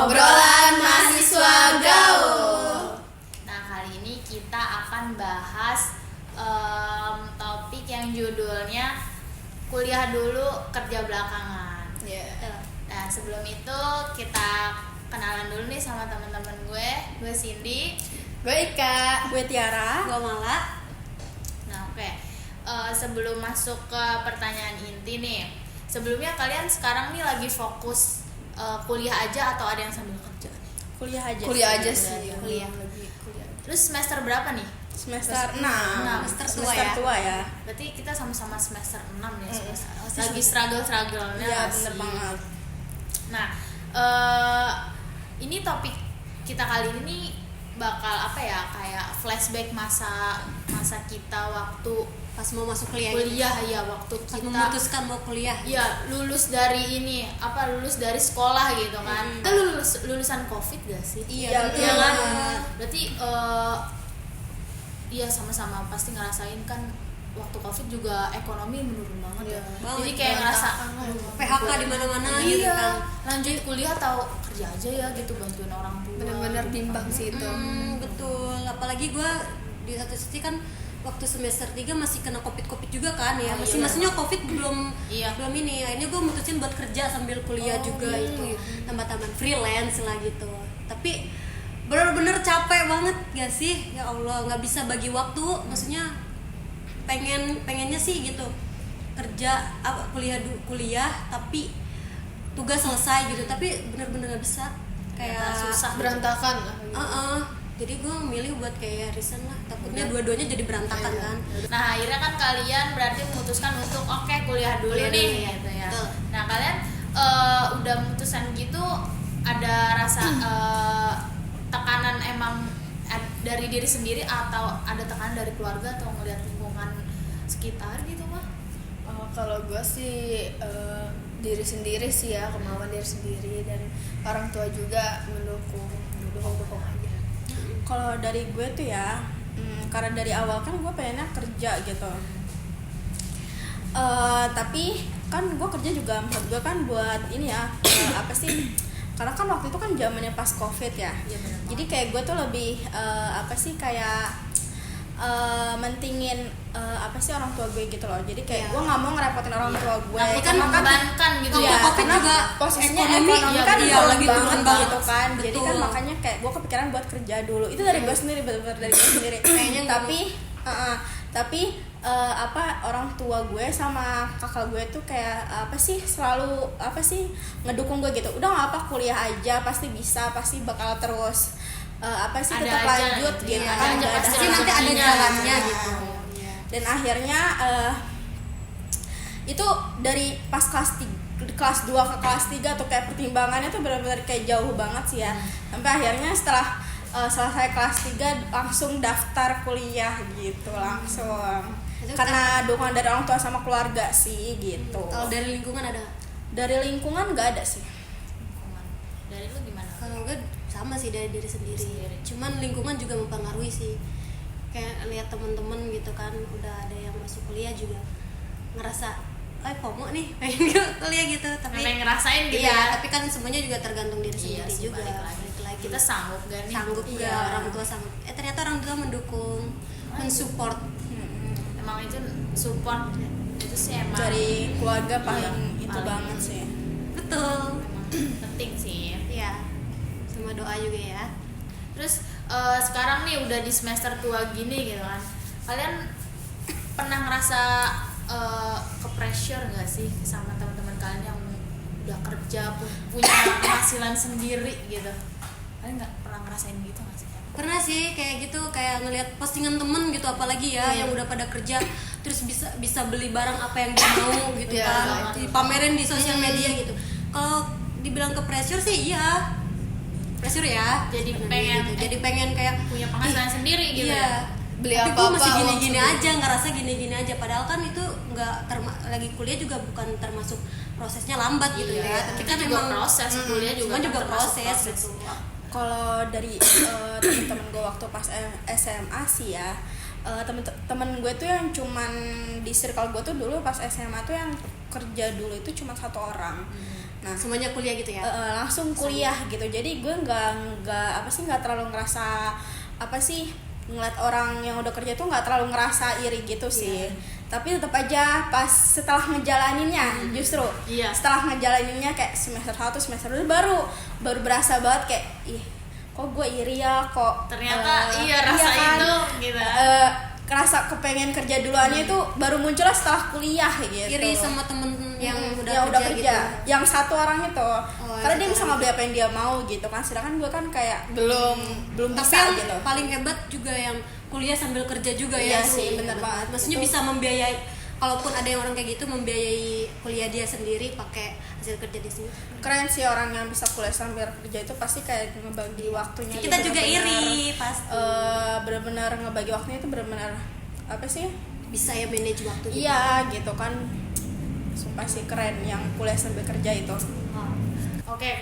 Obrolan mahasiswa gaul. Nah, kali ini kita akan bahas topik yang judulnya kuliah dulu kerja belakangan. Nah, sebelum itu kita kenalan dulu nih sama teman-teman gue Cindy, Gue Ika, gue Tiara, gue Mala. Nah, oke. Sebelum masuk ke pertanyaan inti nih, sebelumnya kalian sekarang nih lagi fokus kuliah aja atau ada yang sambil kerja? Kuliah aja sih. Kuliah. Lagi kuliah. Terus semester berapa nih? Semester 6. Semester tua ya. Berarti kita sama-sama semester 6 ya. Lagi semester. struggle-nya. Iya, masih. bener banget. Nah, ini topik kita kali ini bakal apa ya, kayak flashback masa kita waktu Pas mau masuk kuliah ya, waktu pas kita memutuskan mau kuliah. ya lulus dari sekolah gitu kan. Kita lulusan COVID gak sih? Iya, kan? Berarti iya sama-sama pasti ngerasain kan, waktu COVID juga ekonomi menurun banget ya. Jadi kayak ngerasa PHK di mana-mana gitu kan. Lanjut kuliah atau kerja aja ya gitu, bantuin orang tua. Bener-bener bimbang sih itu. Betul, apalagi gue di satu sisi kan waktu semester 3 masih kena covid juga kan ya. Maksudnya covid belum ini. Akhirnya gue mutusin buat kerja sambil kuliah juga itu. Tambah-tambahan freelance lah gitu. Tapi bener-bener capek banget gak sih? Ya Allah, nggak bisa bagi waktu. Maksudnya pengennya sih gitu, kerja kuliah tapi tugas selesai gitu, tapi bener-bener nggak bisa, kayak susah, berantakan lah. Jadi gue milih buat kayak resign lah, takutnya dua-duanya jadi berantakan kan. Nah, akhirnya kan kalian berarti memutuskan untuk kuliah dulu nih gitu ya. Betul. Nah, kalian udah memutuskan gitu, ada rasa tekanan emang dari diri sendiri atau ada tekanan dari keluarga atau ngeliat lingkungan sekitar gitu mah? Kalau gue sih diri sendiri sih ya, kemauan diri sendiri, dan orang tua juga mendukung aja. Kalau dari gue tuh ya, karena dari awal kan gue pengennya kerja gitu. Tapi kan gue kerja juga menurut gue kan buat ini ya, apa sih? Karena kan waktu itu kan zamannya pas COVID ya. Jadi kayak gue tuh lebih mentingin orang tua gue gitu loh. Jadi kayak gue nggak mau ngerepotin orang tua gue. Kan membebankan gitu ya. COVID Karena juga posisinya ekonomi kan lagi turun banget gitu kan. Betul. Jadi kan makanya kayak gue kepikiran buat kerja dulu. Itu dari gue sendiri, benar-benar dari gue sendiri. Tapi orang tua gue sama kakak gue tuh kayak selalu ngedukung gue gitu. Udah nggak apa, kuliah aja, pasti bisa, pasti bakal terus tetap lanjut gitu kan, pasti nanti ada jalannya gitu. Dan akhirnya itu dari pas kelas 2 ke kelas 3 tuh kayak pertimbangannya tuh benar-benar kayak jauh banget sih ya. Sampai akhirnya setelah selesai kelas 3 langsung daftar kuliah gitu langsung. Karena dukungan dari orang tua sama keluarga sih gitu. Kalau dari lingkungan ada? Dari lingkungan nggak ada sih. Dari lu gimana? Kalau gue sama sih, dari diri sendiri. Cuman lingkungan juga mempengaruhi sih. Kayak lihat temen-temen gitu kan, udah ada yang masuk kuliah juga ngerasa FOMO nih pengen kuliah gitu. Tapi pengen ngerasain gitu ya. Tapi kan semuanya juga tergantung diri sendiri sih, juga. Balik lagi. Kita sanggup gak nih? Sanggup gak? Orang tua sanggup. Ternyata orang tua mendukung, mensupport. Emang itu support itu sih emang Dari keluarga paling banget sih. Betul. Emang penting sih. Iya. Sama doa juga ya. Terus sekarang nih udah di semester tua gini gitu kan, kalian pernah ngerasa ke pressure nggak sih sama teman-teman kalian yang udah kerja punya penghasilan sendiri gitu? Kalian nggak pernah ngerasain gitu nggak sih? Pernah sih kayak gitu, kayak ngelihat postingan temen gitu, apalagi ya yang udah pada kerja terus bisa beli barang apa yang dia mau gitu kan, dipamerin di sosial media gitu. Kalau dibilang ke pressure sih iya, pressure ya. Jadi pengen kayak punya penghasilan sendiri gitu ya. Beli tapi apa-apa gue masih gini-gini aja, ngerasa gini-gini aja, padahal kan itu nggak lagi kuliah juga bukan termasuk prosesnya lambat gitu ya. Tapi kita kan juga emang proses, kuliah juga proses gitu. Kalau dari temen-temen gue waktu pas SMA sih ya, temen gue tuh yang cuman di circle gue tuh dulu pas SMA tuh yang kerja dulu itu cuma 1 orang. Nah, semuanya kuliah gitu ya. Langsung kuliah gitu. Jadi gue nggak terlalu ngerasa ngeliat orang yang udah kerja tuh nggak terlalu ngerasa iri gitu sih. Tapi tetap aja pas setelah ngejalaninnya justru setelah ngejalaninnya kayak semester 1 semester 2 baru berasa banget kayak ih kok gue iri ya, kok ternyata rasa kan? itu gitu. Kerasa kepengen kerja duluannya itu baru muncullah setelah kuliah gitu. Iri sama temen yang udah kerja gitu. Yang satu orang itu karena dia bisa orang ngambil apa yang dia mau gitu kan, sedangkan gue kan kayak belum Tapi bisa yang gitu. paling hebat juga yang kuliah sambil kerja juga Iya ya. sih, bener banget. Maksudnya Itu. bisa membiayai, kalaupun ada yang orang kayak gitu membiayai kuliah dia sendiri pakai hasil kerja di sini. Keren sih orang yang bisa kuliah sambil kerja itu, pasti kayak ngebagi waktunya. Kita itu juga bener-bener, iri pasti. Benar-benar ngebagi waktunya itu benar-benar apa sih? Bisa ya manage waktu. Iya gitu kan. Sumpah sih keren yang kuliah sambil kerja itu. Oke,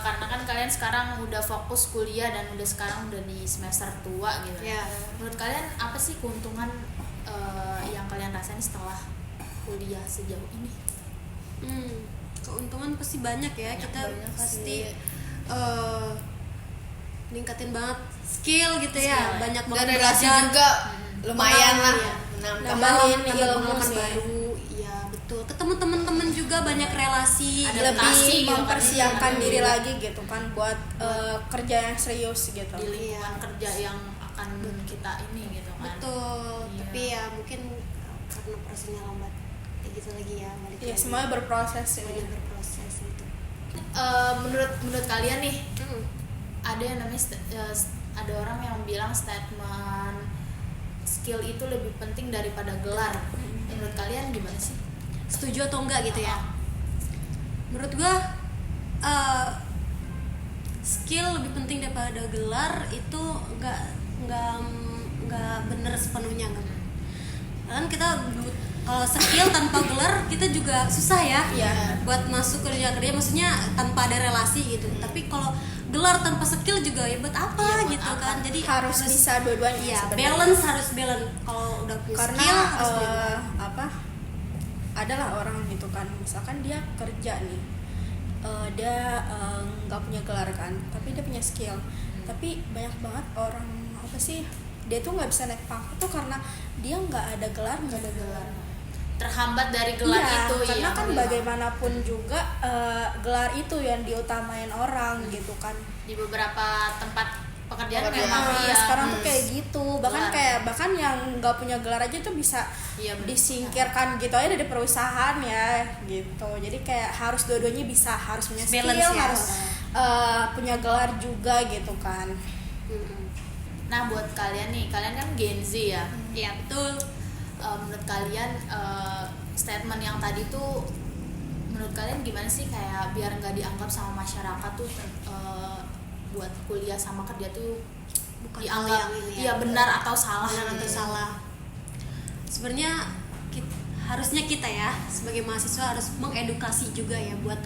karena kan kalian sekarang udah fokus kuliah dan sekarang udah di semester tua gitu. Ya. Menurut kalian apa sih keuntungan yang kalian rasain setelah kuliah sejauh ini? Keuntungan pasti banyak ya. Kita banyak pasti sih. ningkatin banget skill gitu ya. Banyak banget Dan relasi belajar. juga lumayan lah. Nambahin ilmu pengalaman sih. baru. Iya betul. Ketemu teman-teman juga banyak relasi. Ada Lebih adaptasi gitu kan. mempersiapkan Iya. diri lagi gitu kan buat kerja yang serius gitu. Di lingkungan kerja yang akan kita ini gitu kan. Betul. Iya. Tapi ya mungkin karena prosesnya lambat. Kayak gitu lagi ya. Balik Iya, lagi. semuanya berproses ya. Semuanya berproses gitu. Menurut kalian nih, ada yang namanya ada orang yang bilang statement skill itu lebih penting daripada gelar. Menurut kalian gimana sih? Setuju atau enggak gitu ya? Menurut gua skill lebih penting daripada gelar itu enggak bener sepenuhnya kan. Kan kita kalau skill tanpa gelar kita juga susah ya. Iya. Buat masuk ke dunia kerja, maksudnya tanpa ada relasi gitu. Tapi kalau gelar tanpa skill juga ya buat apa Iya, buat gitu apa? kan. Jadi Harus bisa dua-duanya iya, sebenarnya. harus balance. Kalau udah punya Karena skill harus balance. adalah orang gitu kan, misalkan dia kerja nih, dia nggak punya gelar kan, tapi dia punya skill. Tapi banyak banget orang dia tuh nggak bisa naik pangkat tuh karena dia nggak ada gelar. Terhambat dari gelar itu. Karena iya, kan bener. bagaimanapun juga gelar itu yang diutamain orang gitu kan. Di beberapa tempat pekerjaan Pekerjaan. memang iya. Sekarang tuh kayak gitu, bahkan yang nggak punya gelar aja tuh bisa Iya, bener. disingkirkan gitu aja dari perusahaan ya gitu. Jadi kayak harus dua-duanya bisa, harus punya skill, Balance ya. harus punya gelar juga gitu kan. Nah, buat kalian nih, kalian kan Gen Z ya. Iya betul. Menurut kalian statement yang tadi tuh menurut kalian gimana sih, kayak biar nggak dianggap sama masyarakat tuh buat kuliah sama kerja tuh Bukan dianggap hal yang ini iya ya. benar atau salah Benar atau gitu. salah. Sebenarnya harusnya kita ya sebagai mahasiswa harus mengedukasi juga ya buat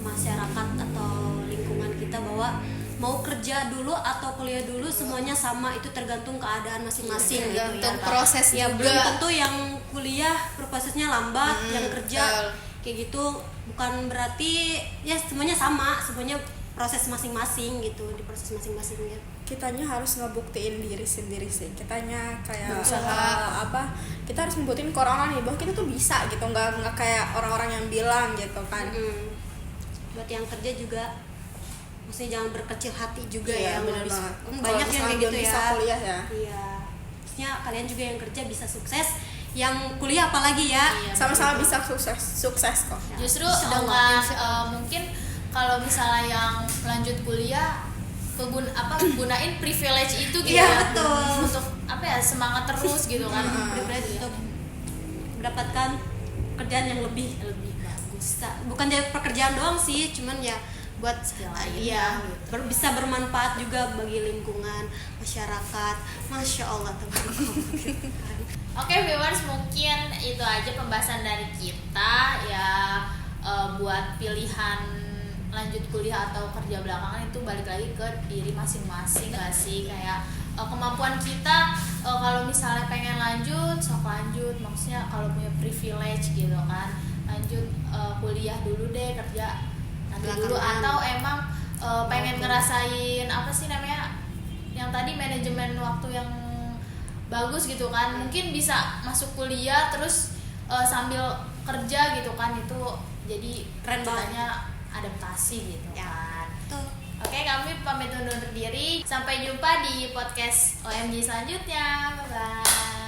masyarakat atau lingkungan kita bahwa mau kerja dulu atau kuliah dulu semuanya sama, itu tergantung keadaan masing-masing gitu ya. Tergantung proses Ya juga. belum tentu yang kuliah prosesnya lambat, yang kerja betul. kayak gitu bukan berarti ya semuanya sama, semuanya proses masing-masing gitu, di proses masing-masingnya. Kitanya harus ngebuktiin diri sendiri sih. Kitanya kayak Berusaha. kita harus ngebuktiin ke orang nih bahwa kita tuh bisa gitu, nggak kayak orang-orang yang bilang gitu kan. Buat yang kerja juga maksudnya jangan berkecil hati juga Iya, ya, bener nggak bisa- banget. banyak Kalau yang kayak misalnya gitu bisa ya. kuliah ya. Iya, maksudnya kalian juga yang kerja bisa sukses, yang kuliah apalagi ya. Iya, Sama-sama bisa sukses kok. Justru Insya Allah, dengan insya Allah. mungkin kalau misalnya yang lanjut kuliah gunain privilege itu gitu Iya, ya, betul. untuk apa ya, semangat terus gitu kan. Privilege untuk mendapatkan pekerjaan yang lebih bagus. bukan dari pekerjaan doang sih, cuman ya buat Skill lain iya gitu. bisa bermanfaat juga bagi lingkungan masyarakat. Masya Allah teman-teman. Oke viewers, mungkin itu aja pembahasan dari kita ya, buat pilihan lanjut kuliah atau kerja belakangan itu balik lagi ke diri masing-masing gak sih, kayak kemampuan kita kalau misalnya pengen lanjut sok lanjut, maksudnya kalau punya privilege gitu kan lanjut kuliah dulu deh, kerja nanti dulu, atau emang pengen ngerasain apa sih namanya yang tadi manajemen waktu yang bagus gitu kan, mungkin bisa masuk kuliah terus sambil kerja gitu kan, itu jadi Keren ceritanya adaptasi gitu Ya. kan. Tuh. Oke, kami pamit undur diri. Sampai jumpa di podcast OMG selanjutnya. Bye bye.